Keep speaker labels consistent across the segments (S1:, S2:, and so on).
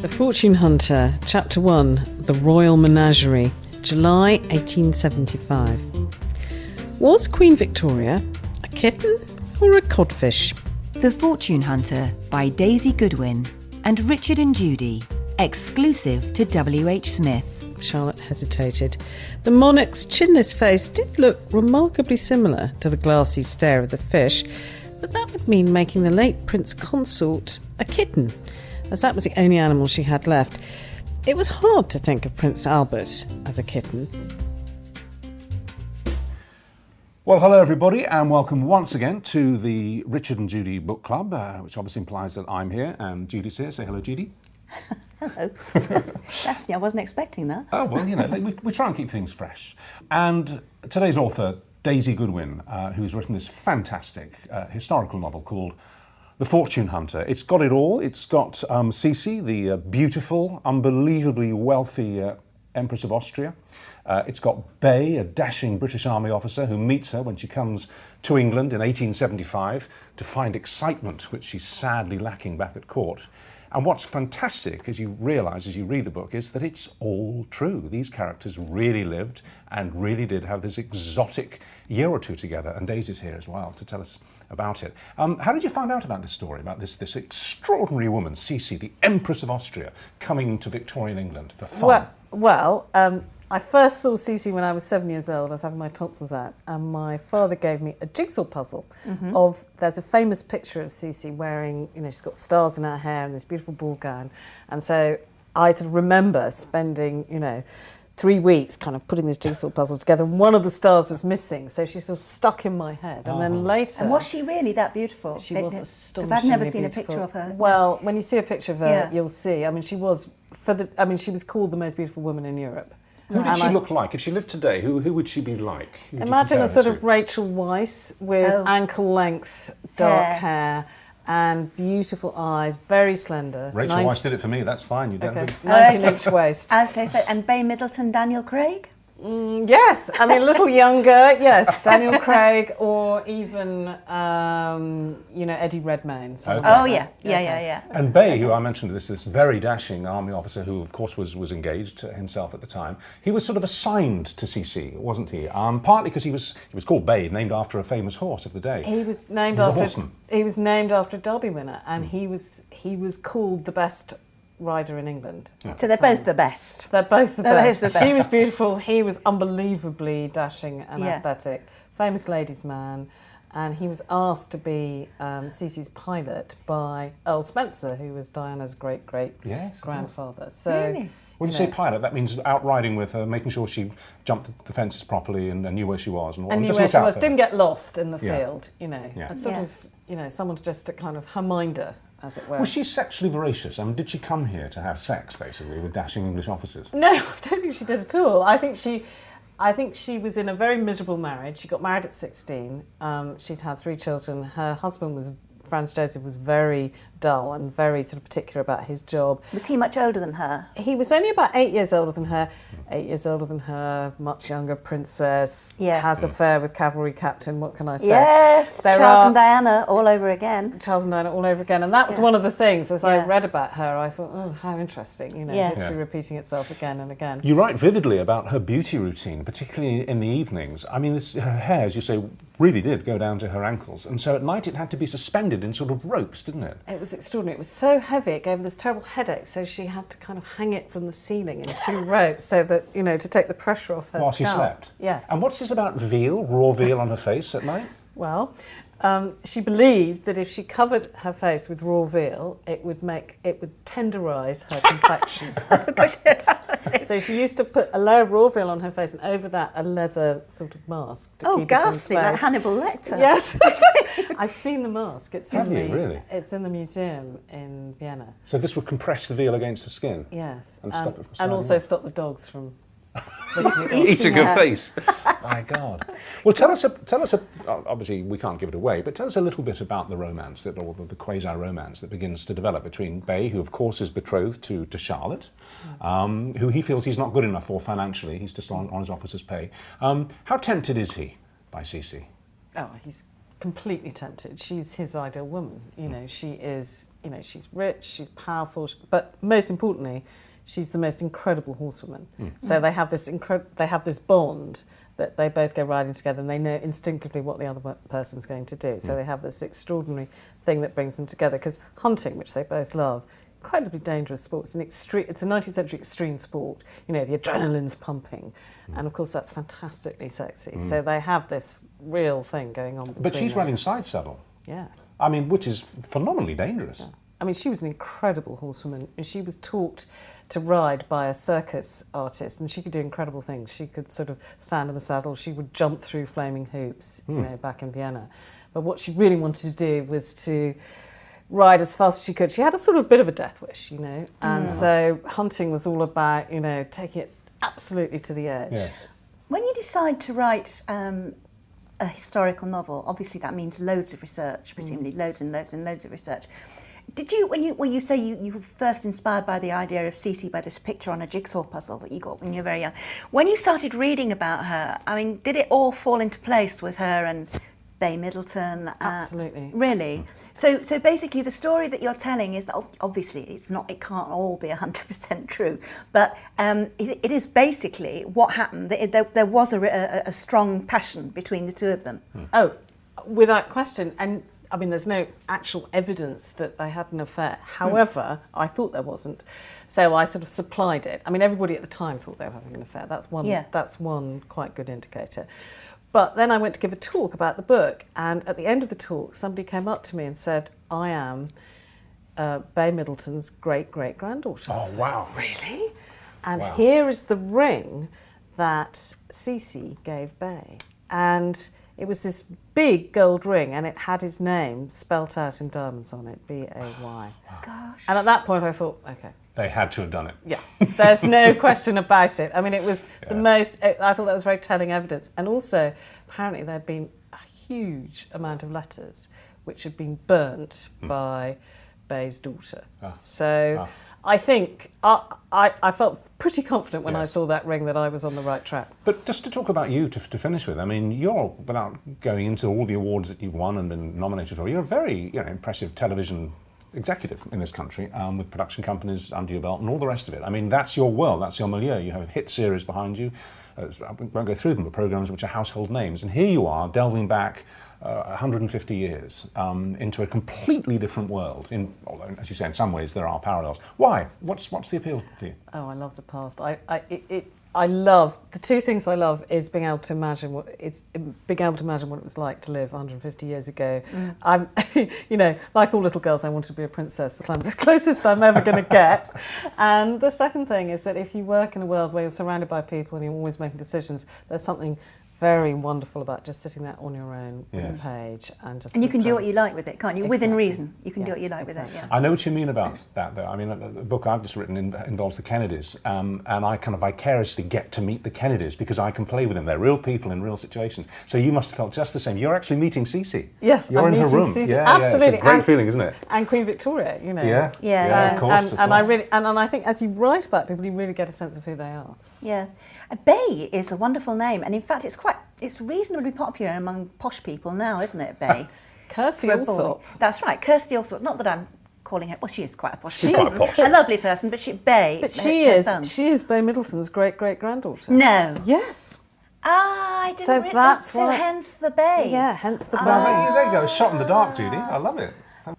S1: The Fortune Hunter, Chapter 1, The Royal Menagerie, July 1875. Was Queen Victoria a kitten or a codfish?
S2: The Fortune Hunter by Daisy Goodwin and Richard and Judy, exclusive to WHSmith.
S1: Charlotte hesitated. The monarch's chinless face did look remarkably similar to the glassy stare of the fish, but that would mean making the late Prince Consort a kitten, as that was the only animal she had left. It was hard to think of Prince Albert as a kitten.
S3: Well, hello everybody, and welcome once again to the Richard and Judy Book Club, which obviously implies that I'm here and Judy's here. Say hello, Judy.
S4: Hello. I wasn't expecting that.
S3: Oh, well, you know, we try and keep things fresh. And today's author, Daisy Goodwin, who's written this fantastic historical novel called The Fortune Hunter. It's got it all. It's got Sisi, the beautiful, unbelievably wealthy Empress of Austria. It's got Bay, a dashing British Army officer who meets her when she comes to England in 1875 to find excitement, which she's sadly lacking back at court. And what's fantastic, as you realise as you read the book, is that it's all true. These characters really lived and really did have this exotic year or two together. And Daisy's here as well to tell us about it. How did you find out about this story, about this extraordinary woman, Sisi, the Empress of Austria, coming to Victorian England for fun?
S1: Well, I first saw Sisi when I was 7 years old. I was having my tonsils out, and my father gave me a jigsaw puzzle of, there's a famous picture of Sisi wearing, she's got stars in her hair and this beautiful ball gown. And so I sort of remember spending, 3 weeks kind of putting this jigsaw puzzle together, and one of the stars was missing, so she sort of stuck in my head. And then later...
S4: And was she really that beautiful?
S1: She was astonishingly
S4: Because I've never seen
S1: beautiful.
S4: a picture of her.
S1: Well, when you see a picture of her, you'll see. I mean, she was called the most beautiful woman in Europe.
S3: Who did she look like? If she lived today, who would she be like?
S1: Imagine a sort of Rachel Weisz with ankle-length dark hair and beautiful eyes, very slender.
S3: Rachel Weisz did it for me, that's fine. You don't
S1: 19-inch waist.
S4: As they said, and Bay Middleton, Daniel Craig?
S1: Yes, I mean a little younger, yes, Daniel Craig, or even, Eddie Redmayne.
S4: Yeah.
S3: And Bay, who I mentioned, this very dashing army officer who, of course, was engaged himself at the time. He was sort of assigned to Sisi, wasn't he? Partly because he was called Bay, named after a famous horse of the day.
S1: He was named after a Derby winner, and he was called the best rider in England.
S4: Yeah. So they're both the best.
S1: They're both the best. She was beautiful, he was unbelievably dashing and athletic, famous ladies' man, and he was asked to be Sisi's pilot by Earl Spencer, who was Diana's great-great-grandfather. So,
S3: really? When you say pilot, that means outriding with her, making sure she jumped the fences properly and knew where she was. And
S1: knew where she was, didn't get lost in the field, someone just to kind of her minder, as it were.
S3: Was she sexually voracious? I mean, did she come here to have sex, basically, with dashing English officers?
S1: No, I don't think she did at all. I think she was in a very miserable marriage. She got married at 16. She'd had 3 children. Her husband Franz Joseph was very dull and very sort of particular about his job.
S4: Was he much older than her?
S1: He was only about 8 years older than her. 8 years older than her, much younger princess, has affair with cavalry captain, what can I say?
S4: Yes, Charles and Diana all over again.
S1: And that was one of the things, as I read about her, I thought, oh, how interesting, history repeating itself again and again.
S3: You write vividly about her beauty routine, particularly in the evenings. I mean, her hair, as you say, really did go down to her ankles, and so at night it had to be suspended in sort of ropes, didn't it?
S1: It was extraordinary. It was so heavy, it gave her this terrible headache, so she had to kind of hang it from the ceiling in 2 ropes so that, to take the pressure off her
S3: while
S1: scalp.
S3: She slept?
S1: Yes.
S3: And what's this about raw veal on her face at night?
S1: Well, she believed that if she covered her face with raw veal, it would tenderise her complexion. So she used to put a layer of raw veal on her face, and over that a leather sort of mask to keep it in
S4: ghastly,
S1: place.
S4: like Hannibal Lecter.
S1: Yes, I've seen the mask. It's
S3: really?
S1: It's in the museum in Vienna.
S3: So this would compress the veal against the skin.
S1: Yes,
S3: and stop it from
S1: and also stop the dogs from
S3: eating her face. My God. Well, tell us. Obviously, we can't give it away, but tell us a little bit about the romance, or the quasi-romance that begins to develop between Bay, who of course is betrothed to Charlotte, who he feels he's not good enough for financially. He's just on his officer's pay. How tempted is he by Sisi?
S1: Oh, he's completely tempted. She's his ideal woman. You know, she is, you know, she's rich, she's powerful, but most importantly, she's the most incredible horsewoman. So they have this bond that they both go riding together, and they know instinctively what the other person's going to do. So they have this extraordinary thing that brings them together, because hunting, which they both love, incredibly dangerous sport. It's a 19th century extreme sport. You know, the adrenaline's pumping. And of course that's fantastically sexy. So they have this real thing going on.
S3: But she's
S1: them.
S3: riding side saddle.
S1: Yes.
S3: I mean, which is phenomenally dangerous.
S1: Yeah. I mean, she was an incredible horsewoman. She was taught to ride by a circus artist, and she could do incredible things. She could sort of stand in the saddle. She would jump through flaming hoops, you know, back in Vienna. But what she really wanted to do was to ride as fast as she could. She had a sort of bit of a death wish, you know, and so hunting was all about, you know, taking it absolutely to the edge.
S3: Yes.
S4: When you decide to write a historical novel, obviously that means loads of research, presumably loads and loads and loads of research. Did you, when you say you were first inspired by the idea of Cece by this picture on a jigsaw puzzle that you got when you were very young, when you started reading about her, I mean, did it all fall into place with her and Bay Middleton?
S1: Absolutely.
S4: Really? So basically the story that you're telling is that obviously it can't all be 100% true, but it is basically what happened. There was a strong passion between the two of them.
S1: Oh, without question. And I mean, there's no actual evidence that they had an affair. However, I thought there wasn't. So I sort of supplied it. I mean, everybody at the time thought they were having an affair. That's one quite good indicator. But then I went to give a talk about the book, and at the end of the talk, somebody came up to me and said, I am Bay Middleton's great-great-granddaughter.
S3: Oh, wow.
S1: Really? And
S3: Wow.
S1: here is the ring that Cece gave Bay. And it was this big gold ring, and it had his name spelt out in diamonds on it, B-A-Y.
S4: Gosh.
S1: And at that point I thought, okay,
S3: They had to have done it.
S1: yeah, there's no question about it. I mean, it was the most, I thought that was very telling evidence. And also, apparently there'd been a huge amount of letters which had been burnt by Bay's daughter. So I think I felt pretty confident when I saw that ring that I was on the right track.
S3: But just to talk about you to finish with, I mean, you're, without going into all the awards that you've won and been nominated for, you're a very impressive television executive in this country, with production companies under your belt and all the rest of it. I mean, that's your world, that's your milieu. You have a hit series behind you. I won't go through them, but programs which are household names. And here you are, delving back 150 years into a completely different world. Although, as you say, in some ways there are parallels. Why? What's the appeal for you?
S1: Oh, I love the past. I love, the two things I love is being able to imagine what it was like to live 150 years ago. I'm, like all little girls, I wanted to be a princess. The closest I'm ever going to get. And the second thing is that if you work in a world where you're surrounded by people and you're always making decisions, there's something very wonderful about just sitting there on your own with a page and just.
S4: And you can do what you like with it, can't you?
S1: Exactly.
S4: Within reason, you can do what you like
S1: Exactly.
S4: with it. Yeah.
S3: I know what you mean about that, though. I mean, the book I've just written involves the Kennedys, and I kind of vicariously get to meet the Kennedys because I can play with them. They're real people in real situations. So you must have felt just the same. You're actually meeting Cece.
S1: Yes,
S3: you're
S1: I'm
S3: in her
S1: meeting
S3: room.
S1: Cece.
S3: Yeah,
S1: Absolutely.
S3: it's a great feeling, isn't it?
S1: And Queen Victoria,
S3: Yeah, of course.
S1: And I really, and I think as you write about people, you really get a sense of who they are.
S4: Yeah. Bay is a wonderful name, and in fact it's reasonably popular among posh people now, isn't it, Bay?
S1: Kirsty
S4: For a boy.
S1: Allsop.
S4: That's right, Kirsty Allsop. Not that I'm calling her, well, she is quite a posh
S3: She's
S4: person.
S3: quite posh.
S4: A lovely person, but Bay.
S1: But
S4: it's
S1: she
S4: her son.
S1: is Bay Middleton's great-great-granddaughter.
S4: No.
S1: Yes.
S4: I didn't
S1: So
S4: realize
S1: that's
S4: so
S1: why-
S4: hence the Bay.
S1: Yeah, hence the
S3: Well,
S1: Bay.
S3: there you go. Shot in the dark, Judy. I love it.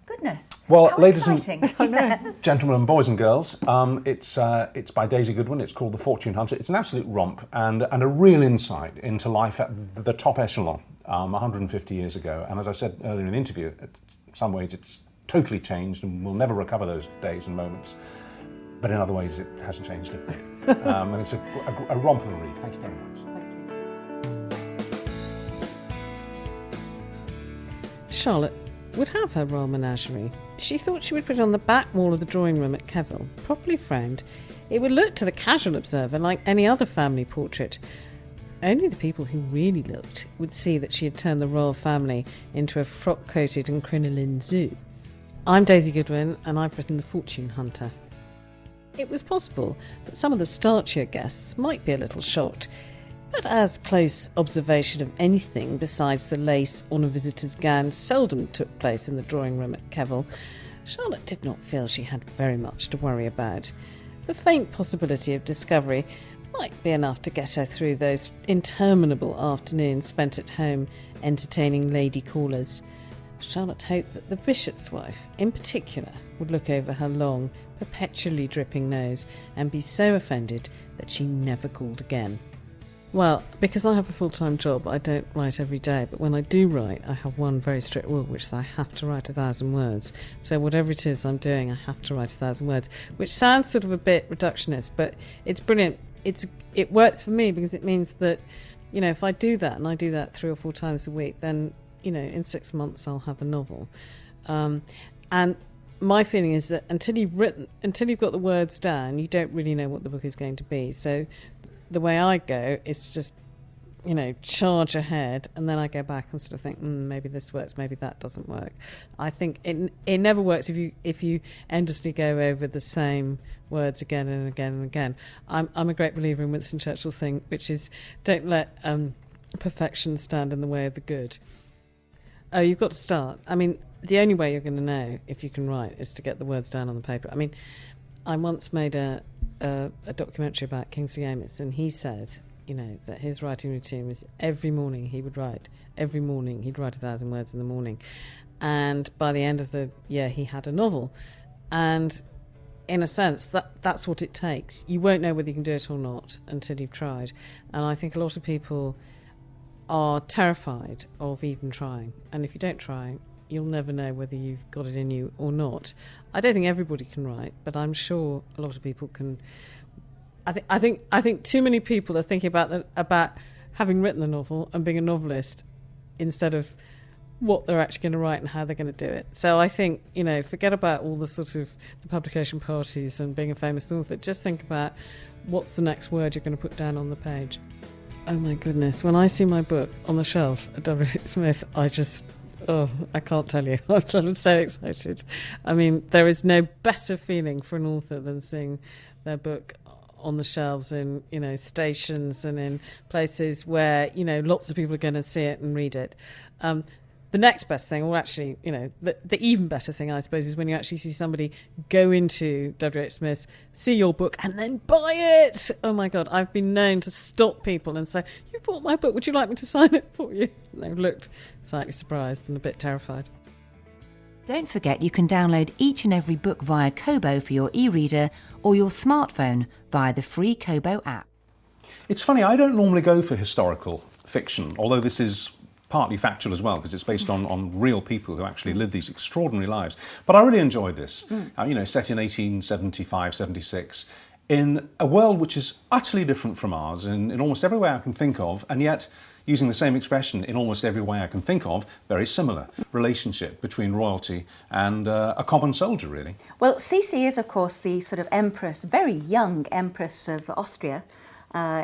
S4: Goodness.
S3: Well,
S4: How
S3: ladies and-
S4: exciting.
S3: Gentlemen and boys and girls, it's by Daisy Goodwin. It's called The Fortune Hunter. It's an absolute romp and a real insight into life at the top echelon 150 years ago. And as I said earlier in the interview, in some ways it's totally changed and we'll never recover those days and moments. But in other ways it hasn't changed a bit. And it's a romp of a read. Thank you very much.
S1: Charlotte would have her royal menagerie. She thought she would put it on the back wall of the drawing room at Keville. Properly framed, it would look to the casual observer like any other family portrait. Only the people who really looked would see that she had turned the royal family into a frock-coated and crinoline zoo. I'm Daisy Goodwin, and I've written The Fortune Hunter. It was possible that some of the starchier guests might be a little shocked. But as close observation of anything besides the lace on a visitor's gown seldom took place in the drawing room at Keville, Charlotte did not feel she had very much to worry about. The faint possibility of discovery might be enough to get her through those interminable afternoons spent at home entertaining lady callers. Charlotte hoped that the bishop's wife, in particular, would look over her long, perpetually dripping nose and be so offended that she never called again. Well, because I have a full-time job, I don't write every day, but when I do write, I have one very strict rule, which is I have to write 1,000 words. So whatever it is I'm doing, I have to write 1,000 words, which sounds sort of a bit reductionist, but it's brilliant. It works for me because it means that, you know, if I do that, and I do that 3 or 4 times a week, then, you know, in 6 months I'll have a novel. And my feeling is that until you've got the words down, you don't really know what the book is going to be. So the way I go is just, you know, charge ahead, and then I go back and sort of think, maybe this works, maybe that doesn't work. I think it never works if you endlessly go over the same words again and again and again. I'm a great believer in Winston Churchill's thing, which is don't let perfection stand in the way of the good. Oh, you've got to start. I mean, the only way you're going to know if you can write is to get the words down on the paper. I mean, I once made a documentary about Kingsley Amis, and he said, you know, that his writing routine was every morning he would write. Every morning he'd write 1,000 words in the morning. And by the end of the year, he had a novel. And in a sense, that's what it takes. You won't know whether you can do it or not until you've tried. And I think a lot of people are terrified of even trying. And if you don't try, you'll never know whether you've got it in you or not. I don't think everybody can write, but I'm sure a lot of people can. I think too many people are thinking about having written a novel and being a novelist instead of what they're actually going to write and how they're going to do it. So I think, you know, forget about all the sort of the publication parties and being a famous author. Just think about what's the next word you're going to put down on the page. Oh my goodness, when I see my book on the shelf at WHSmith, I can't tell you. I'm so excited. I mean, there is no better feeling for an author than seeing their book on the shelves in, you know, stations and in places where, you know, lots of people are going to see it and read it. The next best thing, or actually, you know, the even better thing, I suppose, is when you actually see somebody go into WHSmith, see your book, and then buy it. Oh my God, I've been known to stop people and say, "You bought my book, would you like me to sign it for you?" And they've looked slightly surprised and a bit terrified.
S2: Don't forget you can download each and every book via Kobo for your e-reader or your smartphone via the free Kobo app.
S3: It's funny, I don't normally go for historical fiction, although this is partly factual as well, because it's based on real people who actually live these extraordinary lives. But I really enjoyed this. You know, set in 1875, 76, in a world which is utterly different from ours in almost every way I can think of, and yet, using the same expression, in almost every way I can think of, very similar relationship between royalty and a common soldier, really.
S4: Well, Sisi is, of course, the sort of empress, very young empress of Austria,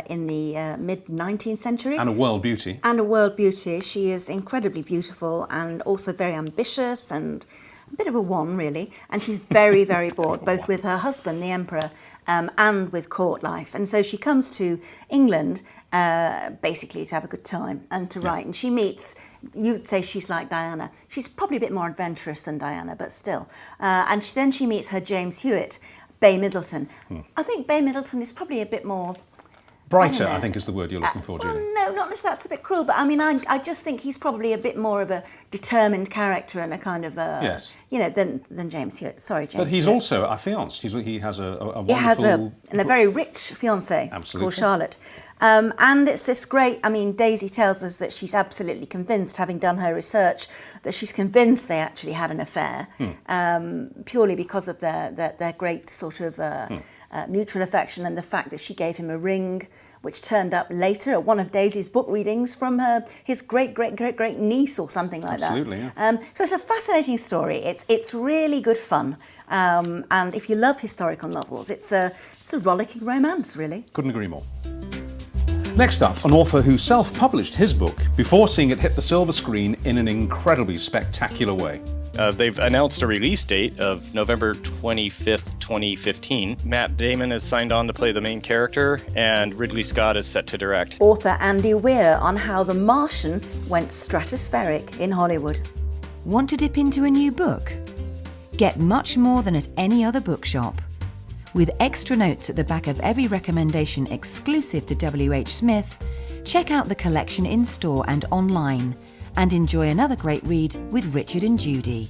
S4: in the mid-19th century.
S3: And a world beauty.
S4: And a world beauty. She is incredibly beautiful and also very ambitious and a bit of a one, really. And she's very, very bored, both with her husband, the emperor, and with court life. And so she comes to England basically to have a good time and to write. And she meets, you'd say she's like Diana. She's probably a bit more adventurous than Diana, but still. And then she meets her James Hewitt, Bay Middleton. I think Bay Middleton is probably a bit more...
S3: Brighter, I think, is the word you're looking for, Judy.
S4: Well, no, not necessarily. That's a bit cruel, but I mean, I just think he's probably a bit more of a determined character and a kind of a, you know, than James Hewitt. Sorry, James.
S3: But he's
S4: Hewitt.
S3: also affianced. He has a wonderful...
S4: He has a very rich fiancée called Charlotte. And it's this great, I mean, Daisy tells us that she's absolutely convinced, having done her research, that she's convinced they actually had an affair, purely because of their great sort of mutual affection and the fact that she gave him a ring, which turned up later at one of Daisy's book readings from his great niece or something like that.
S3: Absolutely, yeah.
S4: So it's a fascinating story. It's really good fun, and if you love historical novels, it's a rollicking romance, really.
S3: Couldn't agree more. Next up, an author who self-published his book before seeing it hit the silver screen in an incredibly spectacular way.
S5: They've announced a release date of November 25th, 2015. Matt Damon has signed on to play the main character, and Ridley Scott is set to direct.
S4: Author Andy Weir on how The Martian went stratospheric in Hollywood.
S2: Want to dip into a new book? Get much more than at any other bookshop. With extra notes at the back of every recommendation exclusive to WHSmith, check out the collection in store and online, and enjoy another great read with Richard and Judy.